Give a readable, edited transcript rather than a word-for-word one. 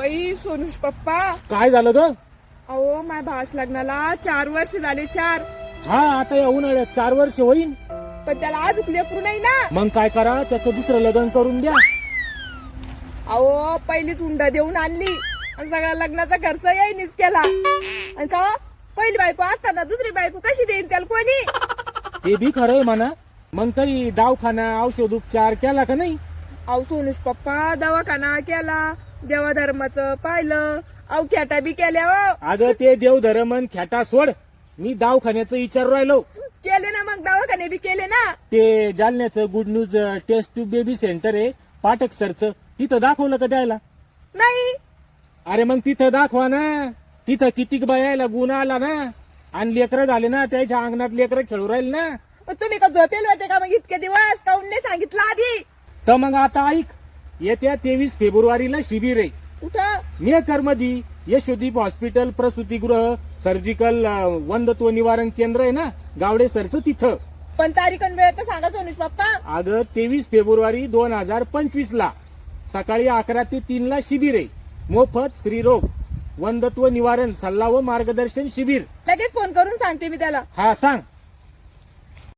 बाई सोनूश पप्पा, काय झालं ग? अहो माझ्या भास लग्नाला 4 वर्ष झाले 4. हा आता या उन्हाळ्यात 4 वर्ष होईल. पण त्याला आज लेकरू नाही ना. मग काय करा, त्याचं दुसरं लग्न करून द्या. अहो पहिलीच हुंडा देऊन आणली आणि सगळा लग्नाचा खर्च येईनच केला. आणि का पहिली बायको असताना दुसरी बायको कशी देईन त्याला कोणी? ते बी खरंय म्हणा. मग काही दवाखाना औषध उपचार केला का नाही? अहो सोनूश पप्पा दवाखाना केला, देवाधर्माचं पाहिलं, अहो खेटा बी केल्या हो. अगं ते देवधर्मन खेटा सोड, मी दवाखान्याचं विचार राहिलो. केले ना, मग दवाखाने बी केले ना. ते जालन्याचं good news test tube baby centre आहे पाठक सरचं, तिथं दाखवलं का द्यायला? नाही. अरे मग तिथं दाखवा ना. तिथं कितीक बायाला गुण आला ना, आणि लेकरं झाले ना, त्याच्या अंगणात लेकरं खेळू राहिले ना. मग तुम्ही का झोपेल होते का मग इतके दिवस? काऊन नाही सांगितलं आधी? तर मग आता ऐक, येत्या 23 फेब्रुवारीला शिबिर आहे कुठं? मेकर मध्ये. यशोदीप हॉस्पिटल प्रसूतीगृह सर्जिकल वंदत्व निवारण केंद्र आहे ना गावडे सरचं, तिथं. पण तारीख आणि वेळ तर सांगा सोनूश पप्पा. अगं 23 फेब्रुवारी 2025 ला सकाळी 11 ते 3 ला शिबिर आहे. मोफत स्त्रीरोग वंदत्व निवारण सल्ला व मार्गदर्शन शिबिर. लगेच फोन करून सांगते मी त्याला. हा सांग.